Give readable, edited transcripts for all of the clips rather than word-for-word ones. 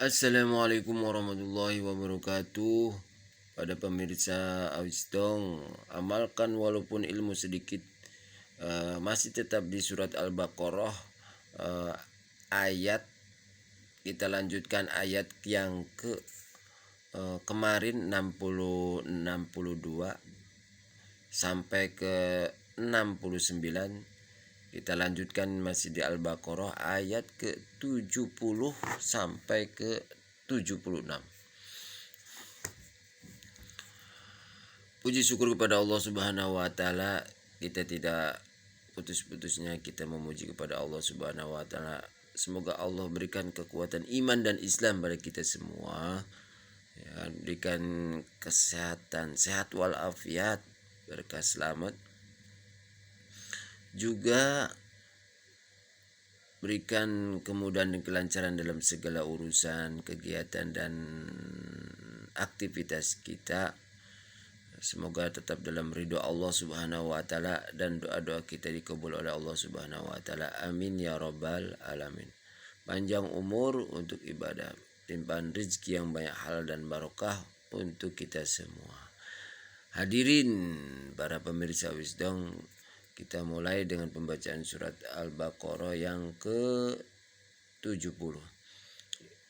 Assalamualaikum warahmatullahi wabarakatuh. Pada pemirsa Awisdong, amalkan walaupun ilmu sedikit. Masih tetap di surat Al-Baqarah, ayat kita lanjutkan ayat yang kemarin 62 sampai ke 69. Kita lanjutkan masih di Al-Baqarah ayat ke 70 sampai ke 76. Puji syukur kepada Allah Subhanahu wa taala, kita tidak putus-putusnya kita memuji kepada Allah Subhanahu wa taala. Semoga Allah berikan kekuatan iman dan Islam pada kita semua. Ya, berikan kesehatan, sehat walafiat, berkah selamat. Juga berikan kemudahan dan kelancaran dalam segala urusan, kegiatan dan aktivitas kita. Semoga tetap dalam ridho Allah Subhanahu wa taala dan doa-doa kita dikabul oleh Allah Subhanahu wa taala. Amin ya rabbal alamin. Panjang umur untuk ibadah, limpahan rezeki yang banyak halal dan barokah untuk kita semua. Hadirin para pemirsa Wisdom, kita mulai dengan pembacaan surat Al-Baqarah yang ke-70.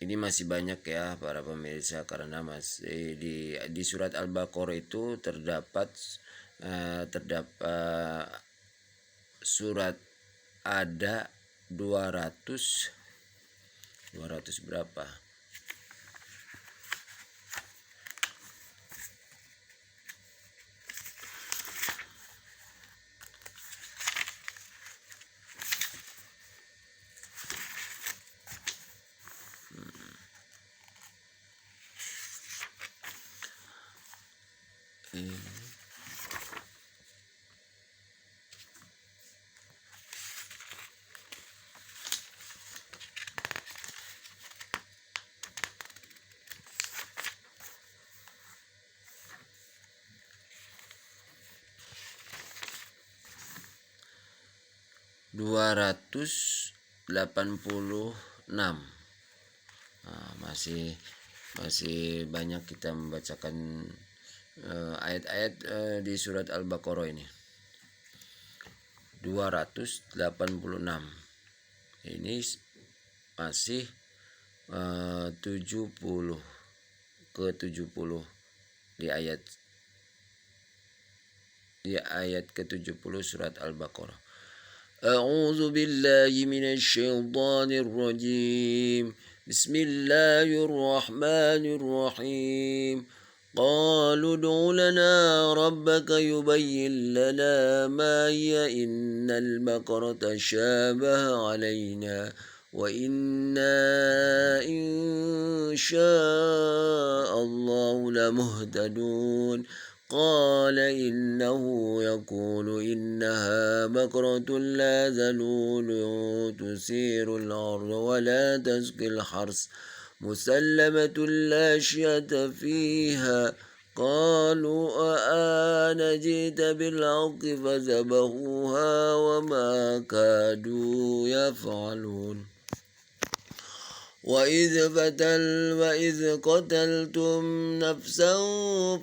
Ini masih banyak ya para pemirsa, karena masih di surat Al-Baqarah itu terdapat surat ada 200 berapa? Ini 286. Masih banyak kita membacakan ayat-ayat di surat Al-Baqarah ini. 286. Ini masih 70 ke-70 di ayat ke-70 surat Al-Baqarah. A'udzu billahi minasyaitonir rajim. Bismillahirrahmanirrahim. قالوا ادع لنا ربك يبين لنا ما هي إن البقرة تشابه علينا وإنا إن شاء الله لمهتدون قال إنه يقول إنها بقرة لا ذلول تثير الأرض ولا تسقي الحرث مسلمة لا شية فيها قالوا أآن جئت بالحق فذبحوها وما كادوا يفعلون وإذ قتلتم نفسا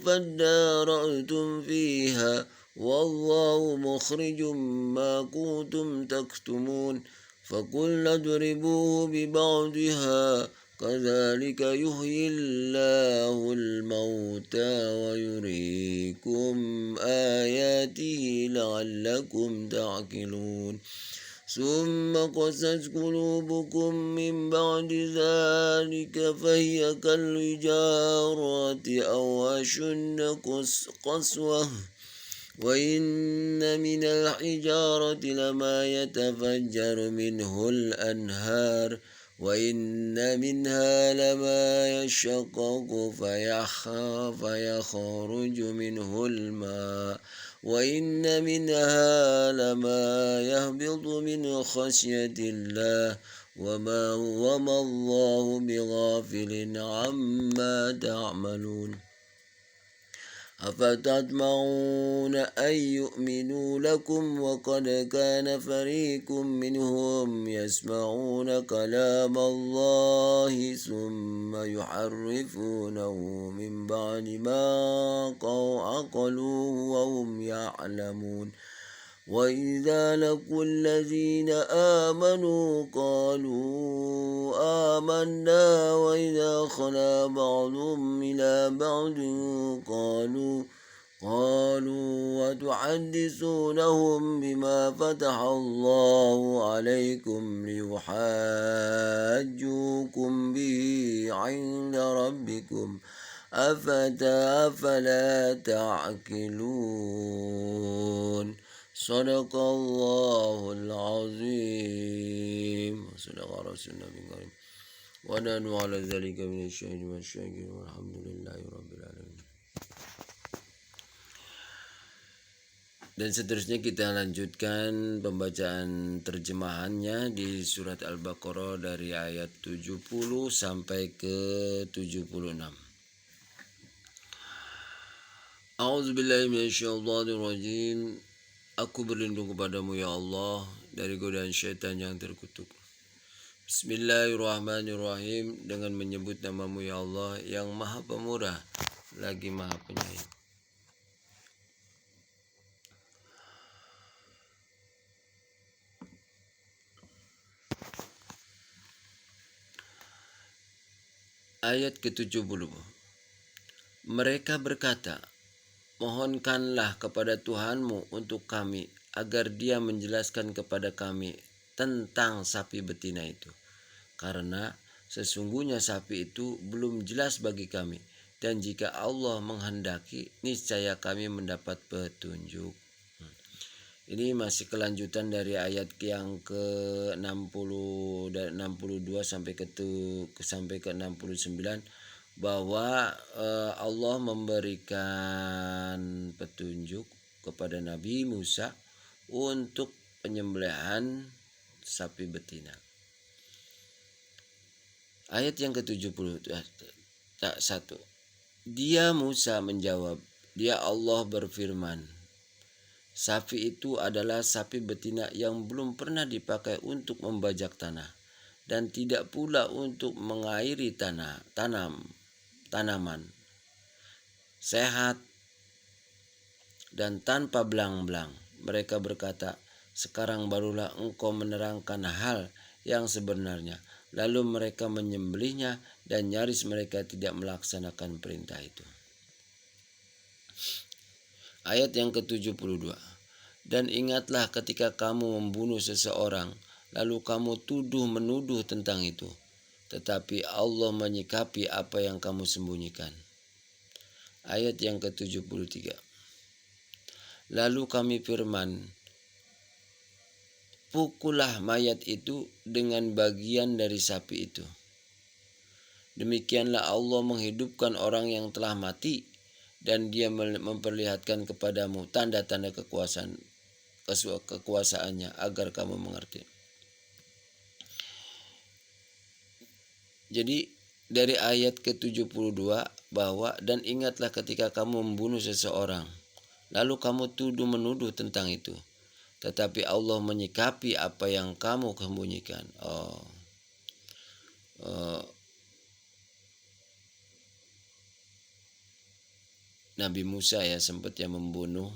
فادارأتم فيها والله مخرج ما كنتم تكتمون فقلنا اضربوه ببعضها كذلك يحيي الله الموتى ويريكم آياته لعلكم تعقلون ثم قست قلوبكم من بعد ذلك فهي كالحجارة أو أشد قسوة وإن من الحجارة لما يتفجر منه الأنهار وإن منها لما يشقق فيخرج منه الماء وإن منها لما يهبط من خشية الله وما الله بغافل عما تعملون أفتطمعون أن يؤمنوا لكم وقد كان فريق منهم يسمعون كلام الله ثم يحرفونه من بعد ما عقلوه وهم يعلمون وإذا لقوا الذين آمنوا قالوا آمنا وإذا خلا بعضهم إلى بعض قالوا وتحدثونهم بما فتح الله عليكم ليحاجوكم به عند ربكم أفلا تعقلون صدق الله العظيم صدق رسول النبي الكريم ونحن على ذلك من الشاهدين والشاكرين والحمد لله رب العالمين. Dan seterusnya kita lanjutkan pembacaan terjemahannya di surat Al-Baqarah dari ayat 70 sampai ke 76. A'udzubillahi minasyaitonirrajim. Aku berlindung kepadamu ya Allah dari godaan syaitan yang terkutuk. Bismillahirrahmanirrahim. Dengan menyebut namamu ya Allah yang maha pemurah lagi maha penyayang. Ayat ke-70. Mereka berkata, mohonkanlah kepada Tuhanmu untuk kami agar dia menjelaskan kepada kami tentang sapi betina itu. Karena sesungguhnya sapi itu belum jelas bagi kami. Dan jika Allah menghendaki, niscaya kami mendapat petunjuk. Ini masih kelanjutan dari ayat yang ke-60 dan 62 sampai ke 69 bahwa Allah memberikan petunjuk kepada Nabi Musa untuk penyembelihan sapi betina. Ayat yang ke-70 1. Dia Musa menjawab, dia Allah berfirman, sapi itu adalah sapi betina yang belum pernah dipakai untuk membajak tanah dan tidak pula untuk mengairi tanaman. Sehat dan tanpa belang-belang. Mereka berkata, sekarang barulah engkau menerangkan hal yang sebenarnya. Lalu mereka menyembelihnya dan nyaris mereka tidak melaksanakan perintah itu. Ayat yang ke-72. Dan ingatlah ketika kamu membunuh seseorang, lalu kamu menuduh tentang itu. Tetapi Allah menyikapi apa yang kamu sembunyikan. Ayat yang ke-73. Lalu kami firman, pukullah mayat itu dengan bagian dari sapi itu. Demikianlah Allah menghidupkan orang yang telah mati, dan dia memperlihatkan kepadamu tanda-tanda kekuasaannya agar kamu mengerti. Jadi dari ayat ke-72 bahwa dan ingatlah ketika kamu membunuh seseorang, lalu kamu menuduh tentang itu. Tetapi Allah menyikapi apa yang kamu sembunyikan. Nabi Musa ya sempat yang membunuh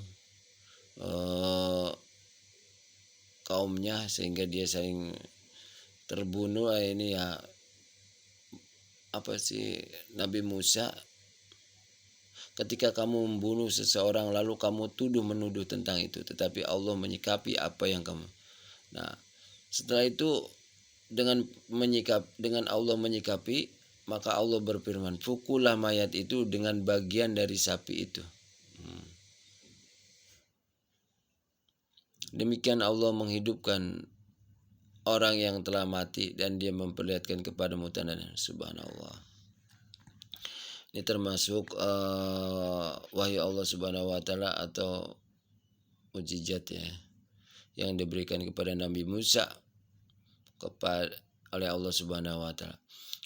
kaumnya sehingga dia saling terbunuh. Ini ya Nabi Musa, ketika kamu membunuh seseorang lalu kamu menuduh tentang itu, tetapi Allah menyikapi apa yang kamu. Nah, setelah itu dengan Allah menyikapi, maka Allah berfirman, pukullah mayat itu dengan bagian dari sapi itu. Demikian Allah menghidupkan orang yang telah mati dan dia memperlihatkan kepadamu tanda-tanda. Subhanallah. Ini termasuk wahyu Allah Subhanahu wa taala atau mukjizat ya yang diberikan kepada Nabi Musa oleh Allah Subhanahu wa taala.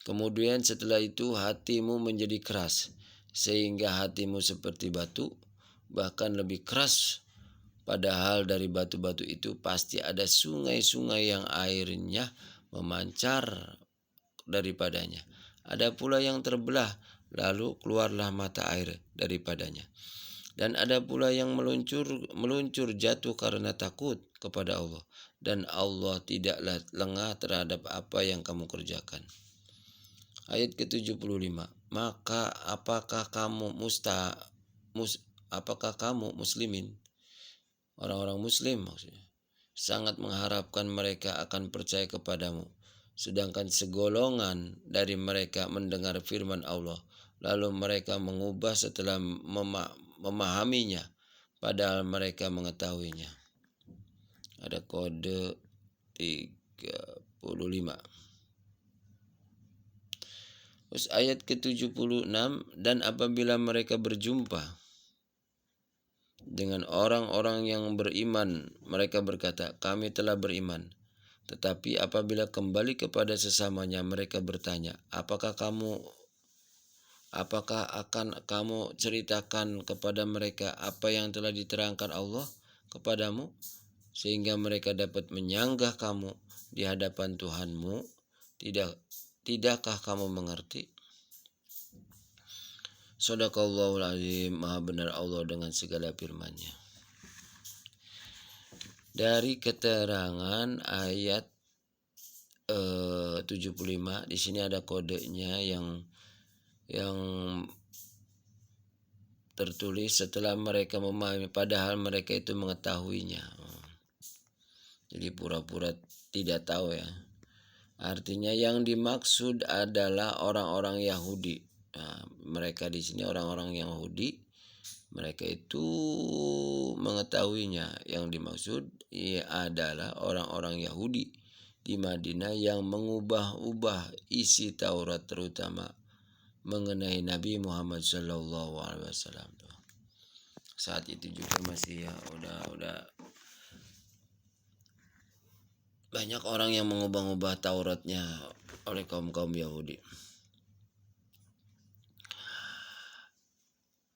Kemudian setelah itu hatimu menjadi keras sehingga hatimu seperti batu, bahkan lebih keras. Padahal dari batu-batu itu pasti ada sungai-sungai yang airnya memancar daripadanya. Ada pula yang terbelah, lalu keluarlah mata air daripadanya. Dan ada pula yang meluncur jatuh karena takut kepada Allah. Dan Allah tidaklah lengah terhadap apa yang kamu kerjakan. Ayat ke-75. Maka apakah kamu muslimin, orang-orang muslim maksudnya, sangat mengharapkan mereka akan percaya kepadamu, sedangkan segolongan dari mereka mendengar firman Allah, lalu mereka mengubah setelah memahaminya, padahal mereka mengetahuinya. Ada kode 35. Terus ayat ke-76, dan apabila mereka berjumpa dengan orang-orang yang beriman, mereka berkata, kami telah beriman. Tetapi apabila kembali kepada sesamanya, mereka bertanya, apakah akan kamu ceritakan kepada mereka apa yang telah diterangkan Allah kepadamu, sehingga mereka dapat menyanggah kamu di hadapan Tuhanmu? Tidakkah kamu mengerti? Shadaqallahul azim. Maha benar Allah dengan segala firman-Nya. Dari keterangan ayat 75, di sini ada kodenya yang tertulis setelah mereka memahami, padahal mereka itu mengetahuinya. Jadi pura-pura tidak tahu ya. Artinya yang dimaksud adalah orang-orang Yahudi. Nah, mereka di sini orang-orang Yahudi, mereka itu mengetahuinya. Yang dimaksud adalah orang-orang Yahudi di Madinah yang mengubah-ubah isi Taurat, terutama mengenai Nabi Muhammad SAW. Saat itu juga masih ya udah banyak orang yang mengubah-ubah Tauratnya oleh kaum Yahudi.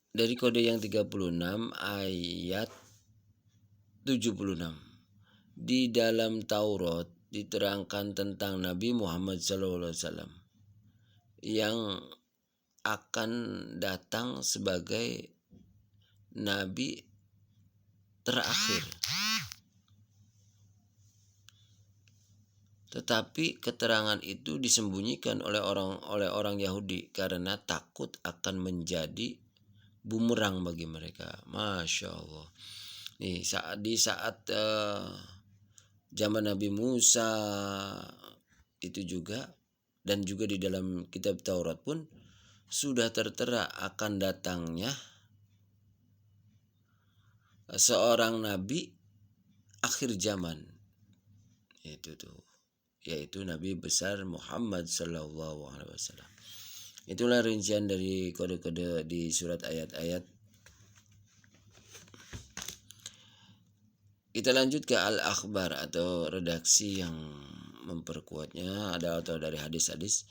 Dari kode yang 36 ayat 76. Di dalam Taurat diterangkan tentang Nabi Muhammad SAW yang akan datang sebagai Nabi terakhir. Tetapi keterangan itu disembunyikan oleh orang Yahudi karena takut akan menjadi bumerang bagi mereka. Masya Allah. Nih di saat zaman Nabi Musa itu juga, dan juga di dalam kitab Taurat pun sudah tertera akan datangnya seorang nabi akhir zaman, yaitu Nabi besar Muhammad SAW. Itulah rincian dari kode-kode di surat ayat-ayat. Kita lanjut ke al-akhbar atau redaksi yang memperkuatnya, atau dari hadis-hadis.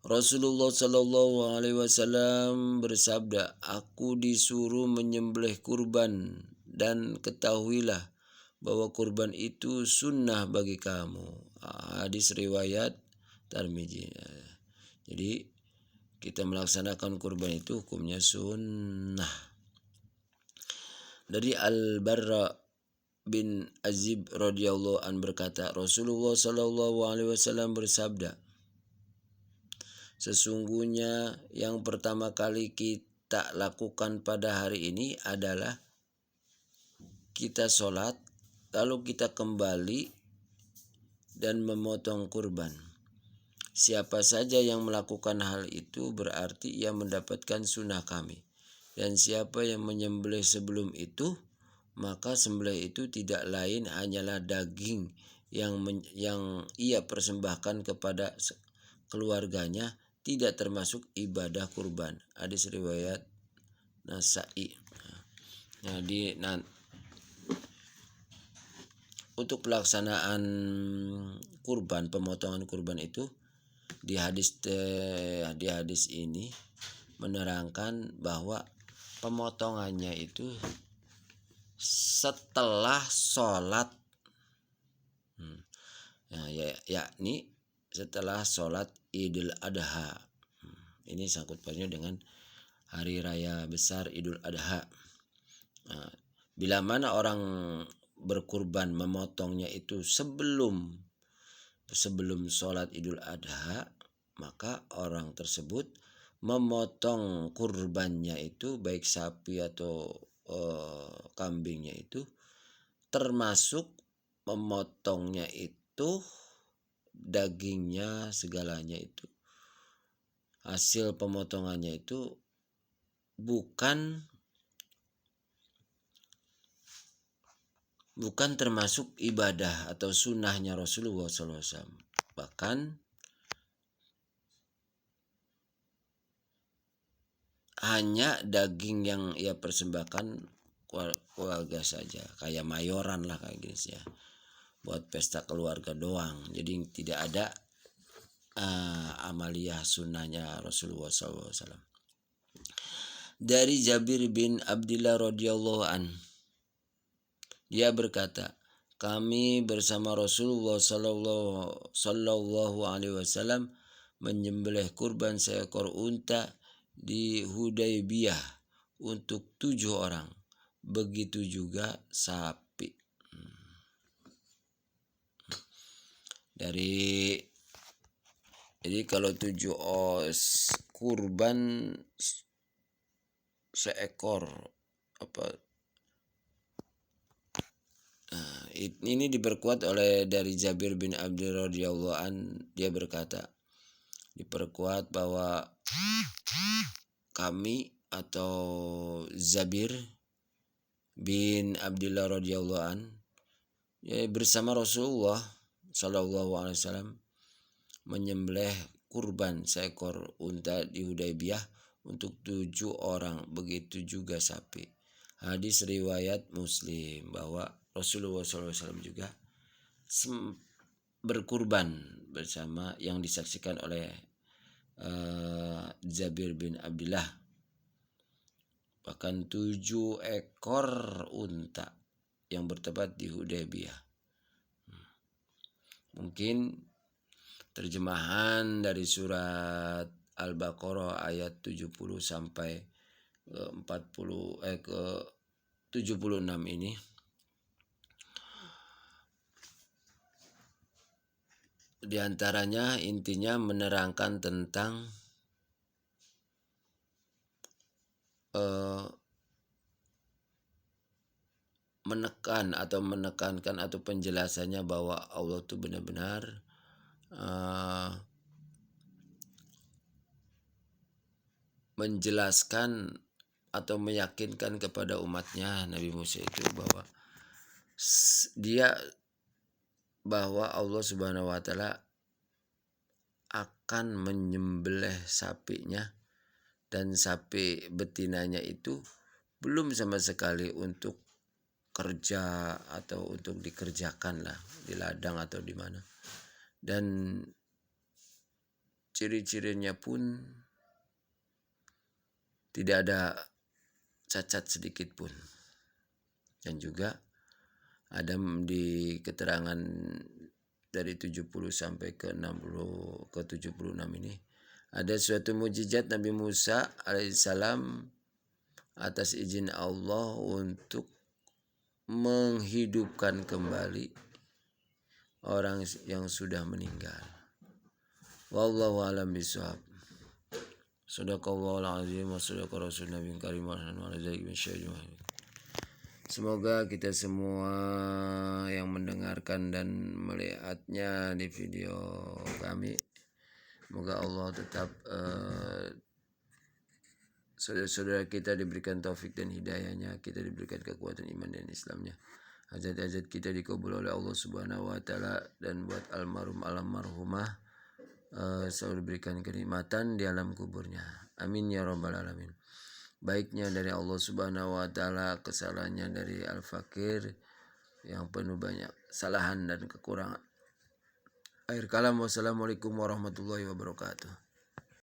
Rasulullah Shallallahu Alaihi Wasallam bersabda, aku disuruh menyembelih kurban, dan ketahuilah bahwa kurban itu sunnah bagi kamu. Hadis riwayat Tirmidzi. Jadi kita melaksanakan kurban itu hukumnya sunnah. Dari Al-Barra bin Azib radhiyallahu an berkata, Rasulullah Shallallahu Alaihi Wasallam bersabda, sesungguhnya yang pertama kali kita lakukan pada hari ini adalah kita sholat, lalu kita kembali dan memotong kurban. Siapa saja yang melakukan hal itu berarti ia mendapatkan sunnah kami. Dan siapa yang menyembelih sebelum itu, maka sembelih itu tidak lain hanyalah daging yang ia persembahkan kepada keluarganya, tidak termasuk ibadah kurban. Hadis riwayat Nasa'i. Untuk pelaksanaan kurban, pemotongan kurban itu di hadis ini menerangkan bahwa pemotongannya itu setelah sholat, nah, yakni setelah sholat Idul Adha. Ini sangkut pautnya dengan hari raya besar Idul Adha. Nah, bila mana orang berkurban memotongnya itu sebelum sholat Idul Adha, maka orang tersebut memotong kurbannya itu baik sapi atau kambingnya itu, termasuk memotongnya itu dagingnya segalanya itu, hasil pemotongannya itu bukan termasuk ibadah atau sunnahnya Rasulullah SAW. Bahkan hanya daging yang ia persembahkan keluarga saja, kayak mayoran lah kayak gini ya, buat pesta keluarga doang. Jadi tidak ada amaliyah sunnahnya Rasulullah SAW. Dari Jabir bin Abdullah radhiyallahu an, dia berkata, kami bersama Rasulullah sallallahu alaihi wasallam menyembelih kurban seekor unta di Hudaybiyah untuk 7 orang. Begitu juga sapi. Jadi kalau 7 kurban seekor ini diperkuat oleh dari Jabir bin Abdullah radhiyallahu an, dia berkata, diperkuat bahwa kami atau Jabir bin Abdullah radhiyallahu an bersama Rasulullah sallallahu alaihi wasallam menyembelih kurban seekor unta di Hudaybiyah untuk 7 orang, begitu juga sapi. Hadis riwayat Muslim, bahwa Rasulullah SAW juga berkurban bersama yang disaksikan oleh Jabir bin Abdullah, bahkan 7 ekor unta yang bertempat di Hudaybiyah. Mungkin terjemahan dari surat Al-Baqarah ayat 70 sampai ke 76 ini diantaranya intinya menerangkan tentang menekankan atau penjelasannya bahwa Allah itu benar-benar menjelaskan atau meyakinkan kepada umatnya Nabi Musa itu bahwa Allah Subhanahu wa taala akan menyembelih sapinya, dan sapi betinanya itu belum sama sekali untuk kerja atau untuk dikerjakan lah di ladang atau di mana, dan ciri-cirinya pun tidak ada cacat sedikit pun. Dan juga ada di keterangan dari 70 sampai ke 60 ke 76 ini ada suatu mukjizat Nabi Musa alaihissalam atas izin Allah untuk menghidupkan kembali orang yang sudah meninggal. Wallahu a'lam bishawab. Shadaqallahul azim wa shadaqa rasulun nabiyyin karim wa ala dzalika minsyai'in. Semoga kita semua yang mendengarkan dan melihatnya di video kami, semoga Allah tetap saudara-saudara kita diberikan taufik dan hidayahnya, kita diberikan kekuatan iman dan Islamnya, hajat-hajat kita dikabul oleh Allah Subhanahu wa taala, dan buat almarhumah selalu diberikan kenikmatan di alam kuburnya. Amin ya rabbal alamin. Baiknya dari Allah Subhanahu wa taala, kesalahannya dari Al-Fakir yang penuh banyak kesalahan dan kekurangan. Akhir kalam, wassalamualaikum warahmatullahi wabarakatuh.